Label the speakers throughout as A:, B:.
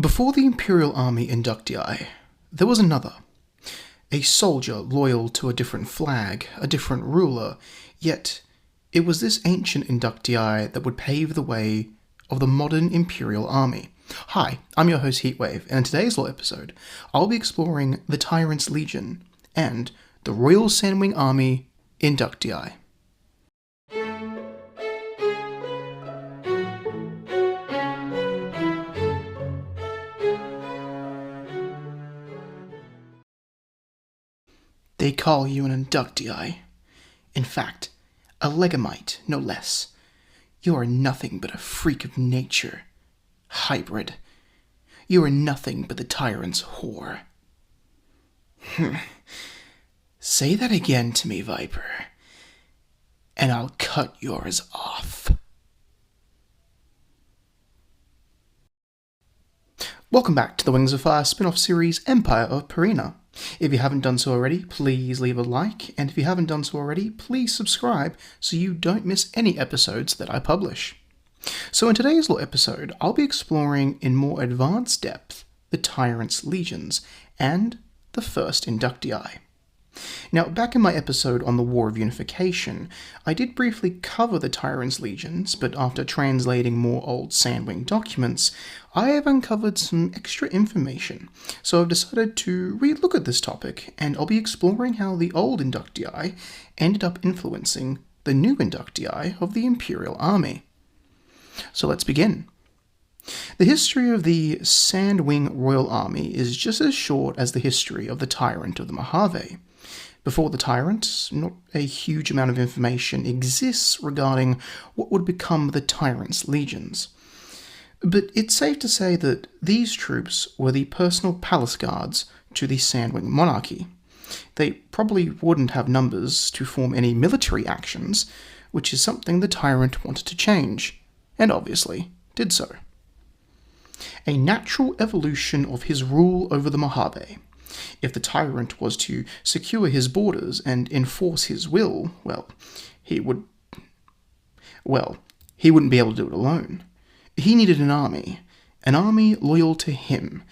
A: Before the Imperial Army Inductii, there was another. A soldier loyal to a different flag, a different ruler, yet it was this ancient Inductii that would pave the way of the modern Imperial Army. Hi, I'm your host Heatwave, and in today's little episode, I'll be exploring the Tyrant's Legion and the Royal Sandwing Army Inductii. They call you an Inductii. In fact, a Legamite, no less. You are nothing but a freak of nature. Hybrid. You are nothing but the Tyrant's whore. Say that again to me, Viper, and I'll cut yours off. Welcome back to the Wings of Fire spin-off series Empire of Pareena. If you haven't done so already, please leave a like, and if you haven't done so already, please subscribe so you don't miss any episodes that I publish. So in today's little episode, I'll be exploring in more advanced depth the Tyrant's Legions and the first Inductii. Now, back in my episode on the War of Unification, I did briefly cover the Tyrant's Legions, but after translating more old Sandwing documents, I have uncovered some extra information, so I've decided to re-look at this topic, and I'll be exploring how the old Inductii ended up influencing the new Inductii of the Imperial Army. So let's begin. The history of the Sandwing Royal Army is just as short as the history of the Tyrant of the Mojave. Before the Tyrant, not a huge amount of information exists regarding what would become the Tyrant's Legions. But it's safe to say that these troops were the personal palace guards to the Sandwing monarchy. They probably wouldn't have numbers to form any military actions, which is something the Tyrant wanted to change, and obviously did so. A natural evolution of his rule over the Mojave. If the Tyrant was to secure his borders and enforce his will, he wouldn't be able to do it alone. He needed an army loyal to him,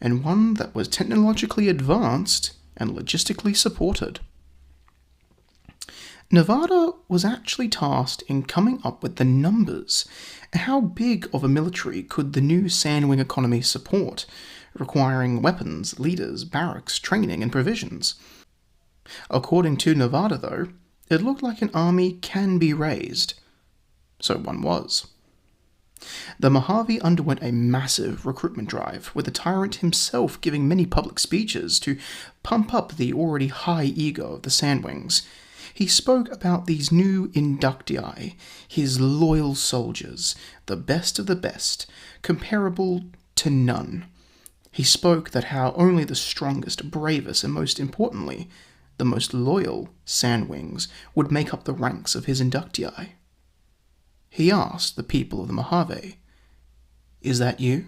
A: and one that was technologically advanced and logistically supported. Nevada was actually tasked in coming up with the numbers. How big of a military could the new Sandwing economy support, requiring weapons, leaders, barracks, training, and provisions? According to Nevada, though, it looked like an army can be raised. So one was. The Mojave underwent a massive recruitment drive, with the Tyrant himself giving many public speeches to pump up the already high ego of the Sandwings. He spoke about these new Inductii, his loyal soldiers, the best of the best, comparable to none. He spoke that how only the strongest, bravest, and most importantly, the most loyal Sandwings would make up the ranks of his Inductii. He asked the people of the Mojave, "Is that you?"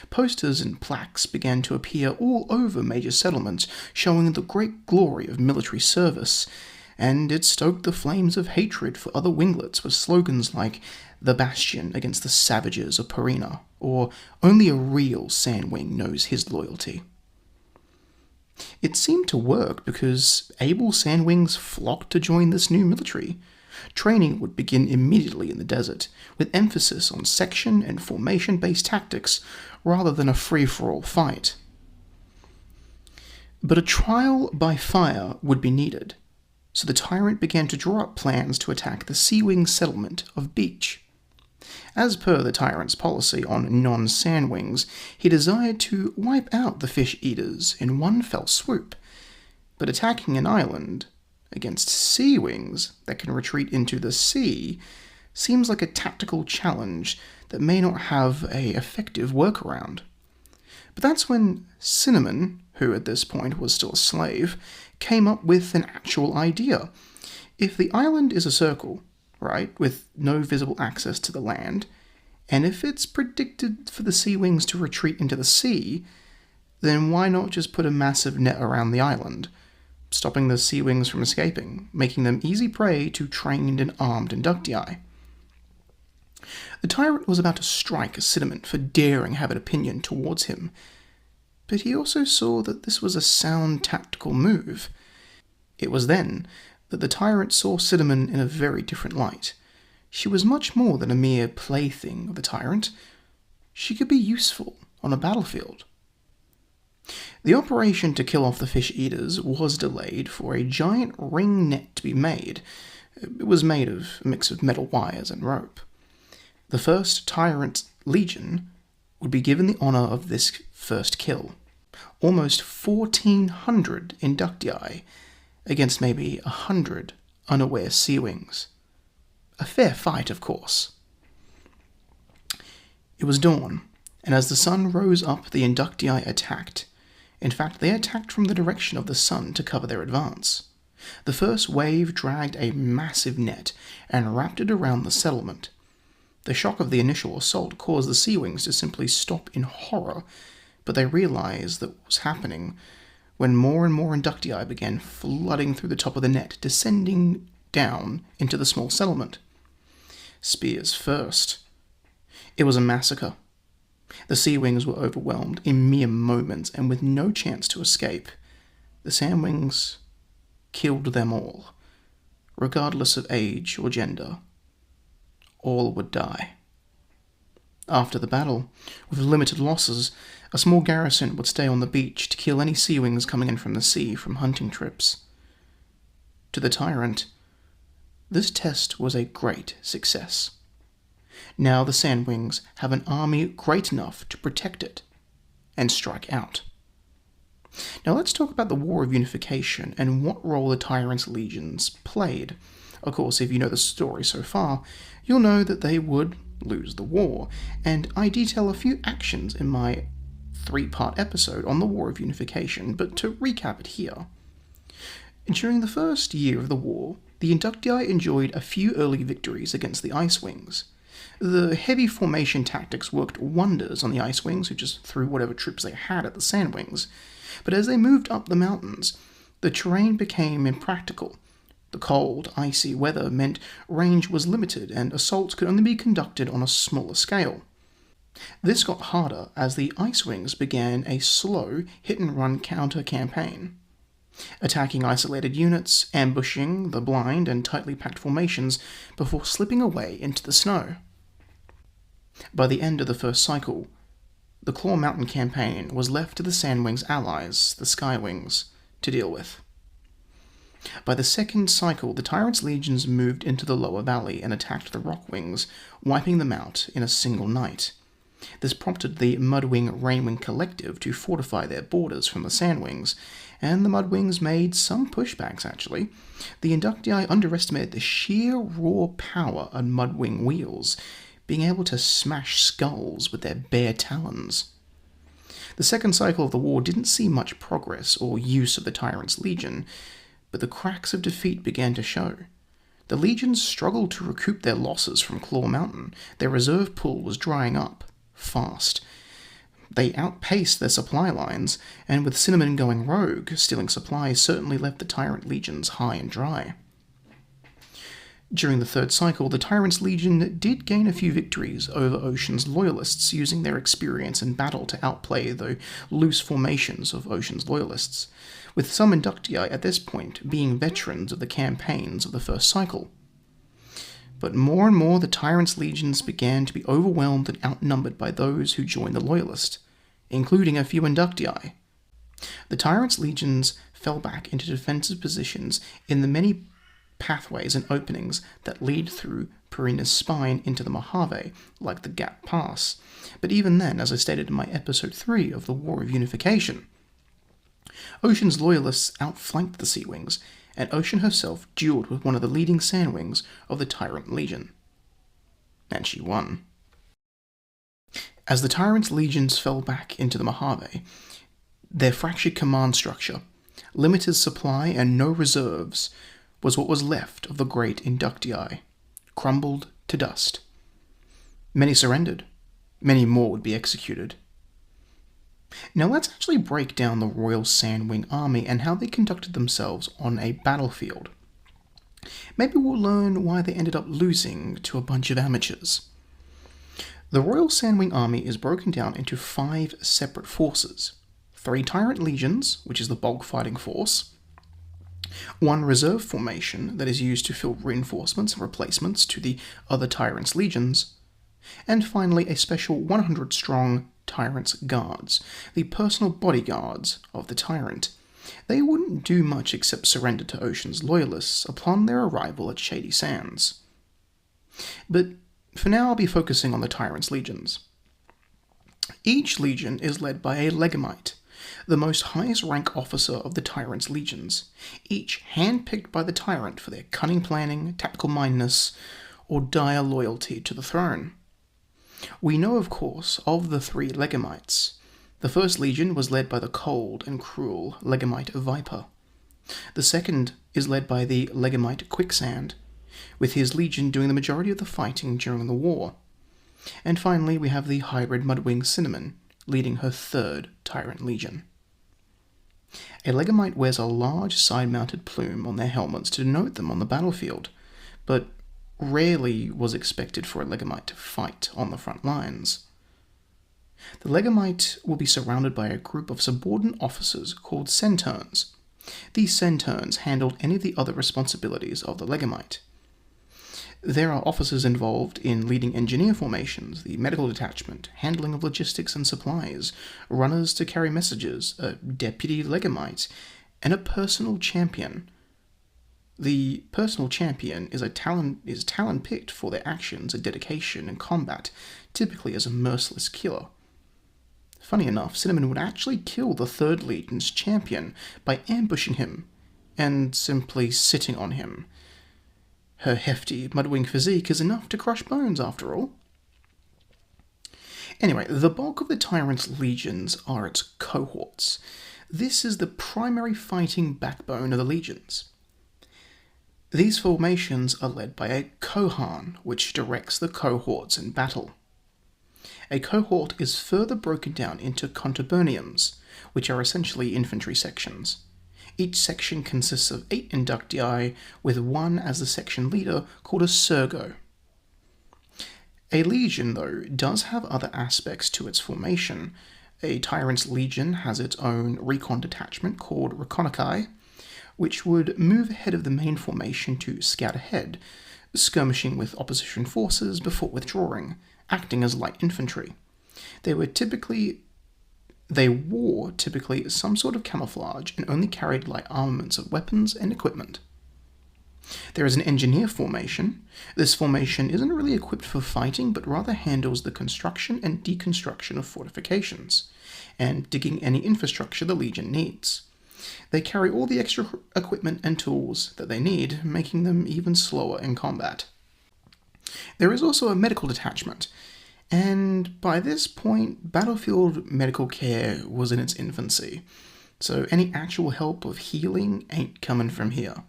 A: Posters and plaques began to appear all over major settlements, showing the great glory of military service, and it stoked the flames of hatred for other winglets with slogans like "The Bastion against the Savages of Pareena," or "Only a real Sandwing knows his loyalty." It seemed to work because able Sandwings flocked to join this new military. Training would begin immediately in the desert, with emphasis on section and formation-based tactics rather than a free-for-all fight. But a trial by fire would be needed, so the Tyrant began to draw up plans to attack the Sea-Wing settlement of Beach. As per the Tyrant's policy on non-Sandwings, he desired to wipe out the fish-eaters in one fell swoop, but attacking an island against Sea-Wings that can retreat into the sea seems like a tactical challenge that may not have an effective workaround. But that's when Cinnamon, who at this point was still a slave, came up with an actual idea. If the island is a circle, right, with no visible access to the land, and if it's predicted for the Sea-Wings to retreat into the sea, then why not just put a massive net around the island, stopping the Sea-Wings from escaping, making them easy prey to trained and armed Inductii? The Tyrant was about to strike Cinnamon for daring have an opinion towards him, but he also saw that this was a sound tactical move. It was then that the Tyrant saw Cinnamon in a very different light. She was much more than a mere plaything of the Tyrant. She could be useful on a battlefield. The operation to kill off the fish eaters was delayed for a giant ring net to be made. It was made of a mix of metal wires and rope. The first Tyrant Legion would be given the honour of this first kill. Almost 1,400 Inductii against maybe 100 unaware Sea Wings. A fair fight, of course. It was dawn, and as the sun rose up, the Inductii attacked. In fact, they attacked from the direction of the sun to cover their advance. The first wave dragged a massive net and wrapped it around the settlement. The shock of the initial assault caused the Sea Wings to simply stop in horror, but they realized that what was happening when more and more Inductii began flooding through the top of the net, descending down into the small settlement. Spears first. It was a massacre. The Sea Wings were overwhelmed in mere moments, and with no chance to escape, the Sand Wings killed them all, regardless of age or gender. All would die. After the battle, with limited losses, a small garrison would stay on the beach to kill any Sea Wings coming in from the sea from hunting trips. To the Tyrant, this test was a great success. Now the Sand Wings have an army great enough to protect it and strike out. Now let's talk about the War of Unification and what role the Tyrant's legions played. Of course, if you know the story so far, you'll know that they would lose the war, and I detail a few actions in my 3-part episode on the War of Unification, but to recap it here. During the first year of the war, the Inductii enjoyed a few early victories against the Ice Wings. The heavy formation tactics worked wonders on the Ice Wings, who just threw whatever troops they had at the Sand Wings, but as they moved up the mountains, the terrain became impractical. The cold, icy weather meant range was limited and assaults could only be conducted on a smaller scale. This got harder as the Ice Wings began a slow hit-and-run counter-campaign, attacking isolated units, ambushing the blind and tightly packed formations before slipping away into the snow. By the end of the first cycle, the Claw Mountain campaign was left to the Sand Wings' allies, the Sky Wings, to deal with. By the second cycle, the Tyrant's legions moved into the lower valley and attacked the Rock Wings, wiping them out in a single night. This prompted the Mudwing Rainwing Collective to fortify their borders from the Sand Wings, and the Mudwings made some pushbacks, actually. The Inductii underestimated the sheer raw power of Mudwing wheels, being able to smash skulls with their bare talons. The second cycle of the war didn't see much progress or use of the Tyrant's Legion, but the cracks of defeat began to show. The legions struggled to recoup their losses from Claw Mountain. Their reserve pool was drying up fast. They outpaced their supply lines, and with Cinnamon going rogue, stealing supplies certainly left the Tyrant legions high and dry. During the third cycle, the Tyrant's Legion did gain a few victories over Ocean's Loyalists, using their experience in battle to outplay the loose formations of Ocean's Loyalists, with some Inductii at this point being veterans of the campaigns of the first cycle. But more and more the Tyrant's legions began to be overwhelmed and outnumbered by those who joined the Loyalist, including a few Inductii. The Tyrant's legions fell back into defensive positions in the many pathways and openings that lead through Pareena's spine into the Mojave, like the Gap Pass. But even then, as I stated in my episode 3 of the War of Unification, Ocean's Loyalists outflanked the Sea Wings, and Ocean herself dueled with one of the leading Sand Wings of the Tyrant Legion. And she won. As the Tyrant's legions fell back into the Mojave, their fractured command structure, limited supply and no reserves, was what was left of the great Inductii, crumbled to dust. Many surrendered. Many more would be executed. Now let's actually break down the Royal Sandwing Army and how they conducted themselves on a battlefield. Maybe we'll learn why they ended up losing to a bunch of amateurs. The Royal Sandwing Army is broken down into 5 separate forces. 3 Tyrant Legions, which is the bulk fighting force, 1 reserve formation that is used to fill reinforcements and replacements to the other Tyrant's legions, and finally a special 100-strong Tyrant's Guards, the personal bodyguards of the Tyrant. They wouldn't do much except surrender to Ocean's loyalists upon their arrival at Shady Sands. But for now I'll be focusing on the Tyrant's legions. Each legion is led by a Legamite, the most highest rank officer of the Tyrant's legions, each handpicked by the Tyrant for their cunning planning, tactical mindedness, or dire loyalty to the throne. We know, of course, of the 3 Legamites. The first legion was led by the cold and cruel Legamite Viper. The second is led by the Legamite Quicksand, with his legion doing the majority of the fighting during the war. And finally, we have the hybrid Mudwing Cinnamon, leading her 3rd Tyrant Legion. A Legamite wears a large side-mounted plume on their helmets to denote them on the battlefield, but rarely was expected for a Legamite to fight on the front lines. The Legamite will be surrounded by a group of subordinate officers called Centurns. These Centurns handled any of the other responsibilities of the Legamite. There are officers involved in leading engineer formations, the medical detachment, handling of logistics and supplies, runners to carry messages, a deputy Legamite, and a personal champion. The personal champion is talent picked for their actions and dedication in combat, typically as a merciless killer. Funny enough, Cinnamon would actually kill the 3rd Legion's champion by ambushing him and simply sitting on him. Her hefty Mudwing physique is enough to crush bones, after all. Anyway, the bulk of the Tyrant's legions are its cohorts. This is the primary fighting backbone of the legions. These formations are led by a Kohan, which directs the cohorts in battle. A cohort is further broken down into contuberniums, which are essentially infantry sections. Each section consists of 8 Inductii, with 1 as the section leader, called a Sergo. A legion, though, does have other aspects to its formation. A Tyrant's legion has its own recon detachment called Reconici, which would move ahead of the main formation to scout ahead, skirmishing with opposition forces before withdrawing, acting as light infantry. They wore typically some sort of camouflage and only carried light armaments of weapons and equipment. There is an engineer formation. This formation isn't really equipped for fighting, but rather handles the construction and deconstruction of fortifications, and digging any infrastructure the Legion needs. They carry all the extra equipment and tools that they need, making them even slower in combat. There is also a medical detachment, and by this point, battlefield medical care was in its infancy, so any actual help of healing ain't coming from here.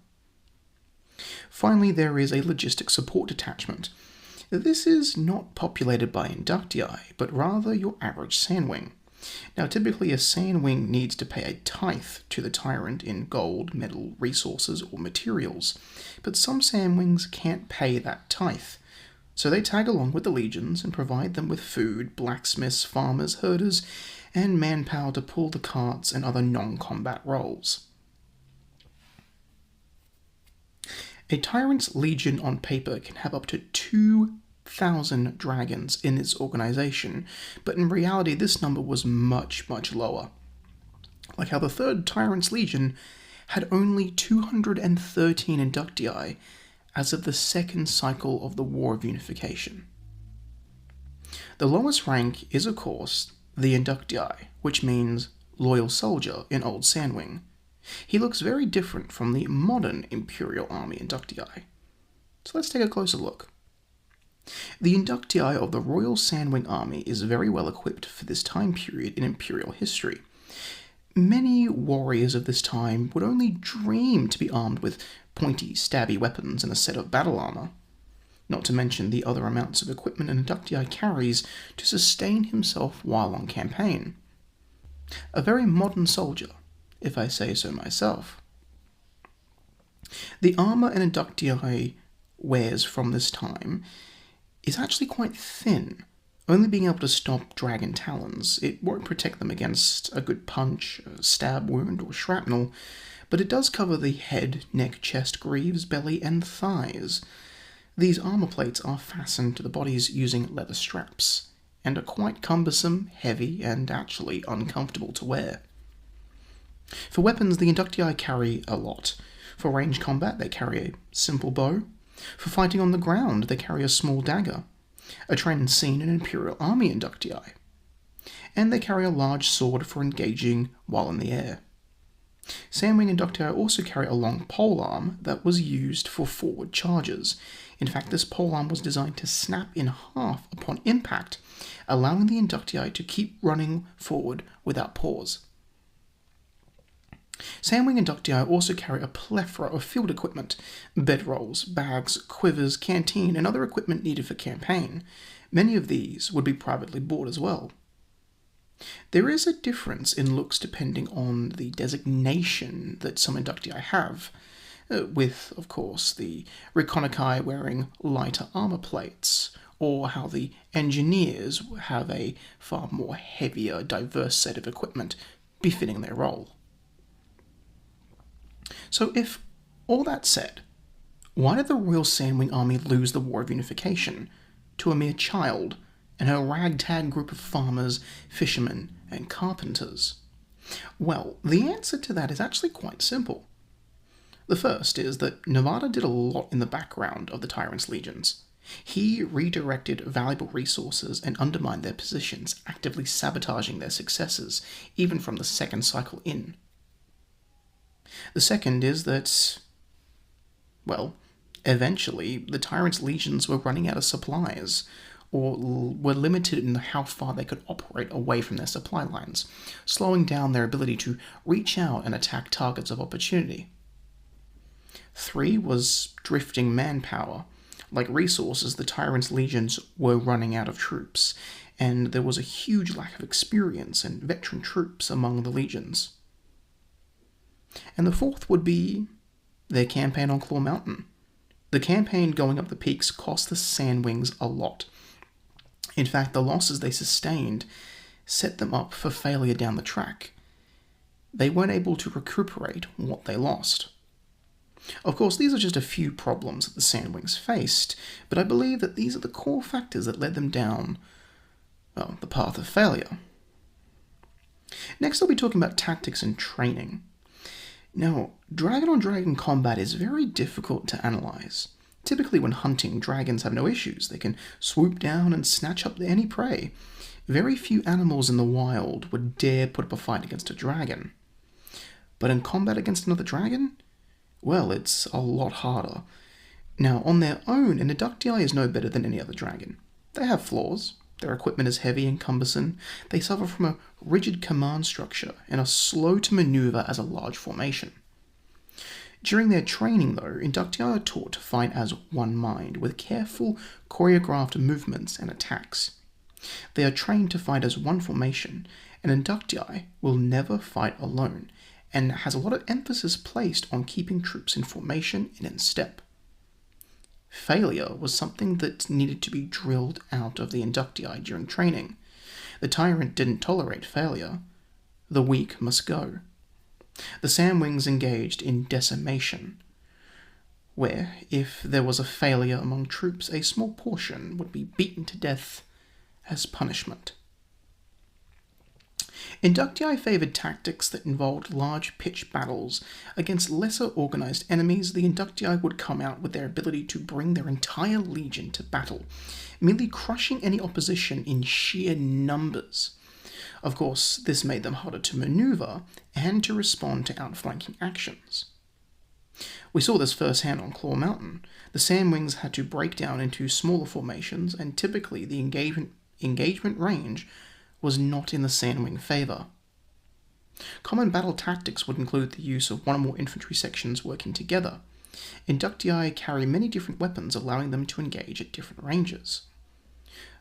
A: Finally, there is a logistic support detachment. This is not populated by Inductii, but rather your average sandwing. Now, typically a sandwing needs to pay a tithe to the Tyrant in gold, metal, resources, or materials, but some sandwings can't pay that tithe, so they tag along with the legions and provide them with food, blacksmiths, farmers, herders, and manpower to pull the carts and other non-combat roles. A Tyrant's legion on paper can have up to 2,000 dragons in its organization, but in reality this number was much, much lower. Like how the 3rd Tyrant's Legion had only 213 Inductii as of the 2nd cycle of the War of Unification. The lowest rank is, of course, the Inductii, which means loyal soldier in Old Sandwing. He looks very different from the modern Imperial Army Inductii. So let's take a closer look. The Inductii of the Royal Sandwing Army is very well equipped for this time period in Imperial history. Many warriors of this time would only dream to be armed with pointy, stabby weapons and a set of battle armor, not to mention the other amounts of equipment an Inductii carries to sustain himself while on campaign. A very modern soldier, if I say so myself. The armor an Inductii wears from this time is actually quite thin, only being able to stop dragon talons. It won't protect them against a good punch, a stab wound, or shrapnel, but it does cover the head, neck, chest, greaves, belly, and thighs. These armor plates are fastened to the bodies using leather straps, and are quite cumbersome, heavy, and actually uncomfortable to wear. For weapons, the Inductii carry a lot. For range combat, they carry a simple bow. For fighting on the ground, they carry a small dagger. A trend seen in Imperial Army Inductii. And they carry a large sword for engaging while in the air. Sandwing Inductii also carry a long polearm that was used for forward charges. In fact, this polearm was designed to snap in half upon impact, allowing the Inductii to keep running forward without pause. Sandwing Inductii also carry a plethora of field equipment: bedrolls, bags, quivers, canteen, and other equipment needed for campaign. Many of these would be privately bought as well. There is a difference in looks depending on the designation that some Inductii have, with, of course, the Reconici wearing lighter armor plates, or how the engineers have a far more heavier, diverse set of equipment befitting their role. So if all that said, why did the Royal Sandwing Army lose the War of Unification to a mere child and her ragtag group of farmers, fishermen, and carpenters? Well, the answer to that is actually quite simple. The first is that Nevada did a lot in the background of the Tyrant's legions. He redirected valuable resources and undermined their positions, actively sabotaging their successes, even from the second cycle in. The second is that, well, eventually the Tyrant's legions were running out of supplies, or were limited in how far they could operate away from their supply lines, slowing down their ability to reach out and attack targets of opportunity. 3 was drifting manpower. Like resources, the Tyrant's legions were running out of troops, and there was a huge lack of experience and veteran troops among the legions. And the 4th would be their campaign on Claw Mountain. The campaign going up the peaks cost the Sandwings a lot. In fact, the losses they sustained set them up for failure down the track. They weren't able to recuperate what they lost. Of course, these are just a few problems that the Sandwings faced, but I believe that these are the core factors that led them down, well, the path of failure. Next, I'll be talking about tactics and training. Now, dragon-on-dragon combat is very difficult to analyze. Typically when hunting, dragons have no issues. They can swoop down and snatch up any prey. Very few animals in the wild would dare put up a fight against a dragon. But in combat against another dragon? Well, it's a lot harder. Now, on their own, an Inductii is no better than any other dragon. They have flaws. Their equipment is heavy and cumbersome. They suffer from a rigid command structure and are slow to maneuver as a large formation. During their training, though, Inductii are taught to fight as one mind, with careful, choreographed movements and attacks. They are trained to fight as one formation, and Inductii will never fight alone, and has a lot of emphasis placed on keeping troops in formation and in step. Failure was something that needed to be drilled out of the Inductii during training. The Tyrant didn't tolerate failure. The weak must go. The Sandwings engaged in decimation, where, if there was a failure among troops, a small portion would be beaten to death as punishment. Inductii favoured tactics that involved large pitched battles. Against lesser organised enemies, the Inductii would come out with their ability to bring their entire legion to battle, merely crushing any opposition in sheer numbers. Of course, this made them harder to manoeuvre and to respond to outflanking actions. We saw this firsthand on Claw Mountain. The Sandwings had to break down into smaller formations, and typically the engagement range was not in the Sandwing favour. Common battle tactics would include the use of one or more infantry sections working together. Inductii carry many different weapons, allowing them to engage at different ranges.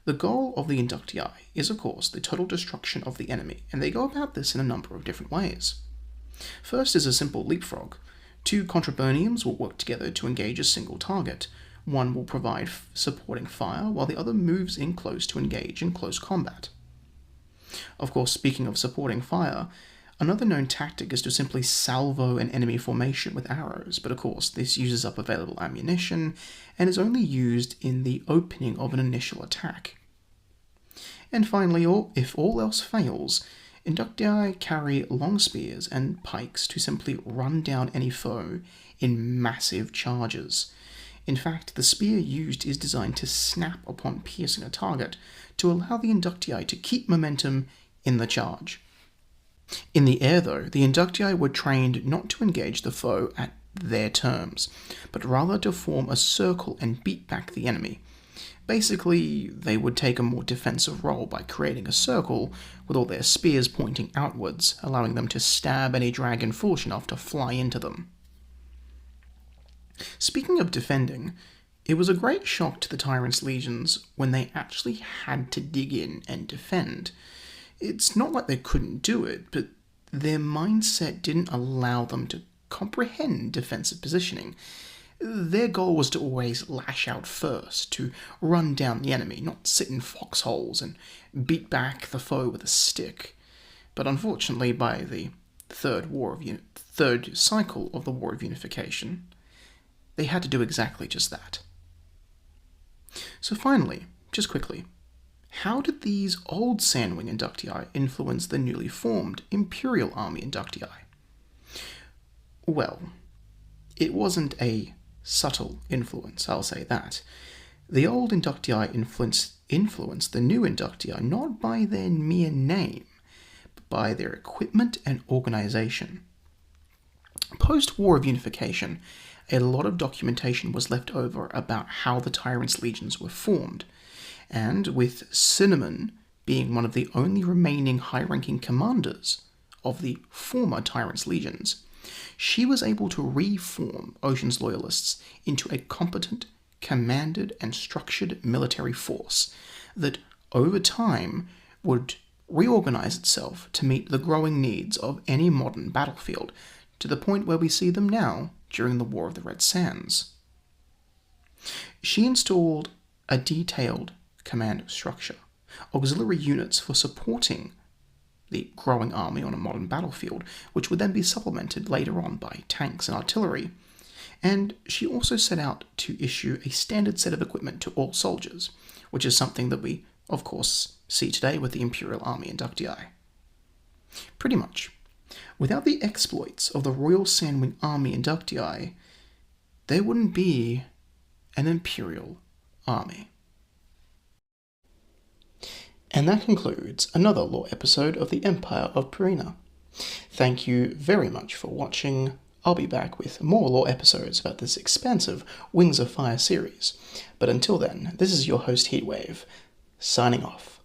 A: The goal of the Inductii is, of course, the total destruction of the enemy, and they go about this in a number of different ways. First is a simple leapfrog. 2 contraboniums will work together to engage a single target. One will provide supporting fire, while the other moves in close to engage in close combat. Of course, speaking of supporting fire, another known tactic is to simply salvo an enemy formation with arrows, but of course this uses up available ammunition and is only used in the opening of an initial attack. And finally, if all else fails, Inductii carry long spears and pikes to simply run down any foe in massive charges. In fact, the spear used is designed to snap upon piercing a target to allow the Inductii to keep momentum in the charge. In the air, though, the Inductii were trained not to engage the foe at their terms, but rather to form a circle and beat back the enemy. Basically, they would take a more defensive role by creating a circle with all their spears pointing outwards, allowing them to stab any dragon foolish enough to fly into them. Speaking of defending, it was a great shock to the Tyrant's legions when they actually had to dig in and defend. It's not like they couldn't do it, but their mindset didn't allow them to comprehend defensive positioning. Their goal was to always lash out first, to run down the enemy, not sit in foxholes and beat back the foe with a stick. But unfortunately, by the third cycle of the War of Unification, they had to do exactly just that. So finally, just quickly, how did these old Sandwing Inductii influence the newly formed Imperial Army Inductii? Well, it wasn't a subtle influence, I'll say that. The old Inductii influenced the new Inductii not by their mere name, but by their equipment and organization. Post-War of Unification, a lot of documentation was left over about how the Tyrant's legions were formed, and with Cinnamon being one of the only remaining high-ranking commanders of the former Tyrant's legions, she was able to reform Ocean's Loyalists into a competent, commanded and structured military force that, over time, would reorganize itself to meet the growing needs of any modern battlefield, to the point where we see them now during the War of the Red Sands. She installed a detailed command structure, auxiliary units for supporting the growing army on a modern battlefield, which would then be supplemented later on by tanks and artillery, and she also set out to issue a standard set of equipment to all soldiers, which is something that we, of course, see today with the Imperial Army Inductii. Pretty much, without the exploits of the Royal Sandwing Army Inductii, there wouldn't be an Imperial Army. And that concludes another lore episode of the Empire of Pareena. Thank you very much for watching. I'll be back with more lore episodes about this expansive Wings of Fire series. But until then, this is your host Heatwave, signing off.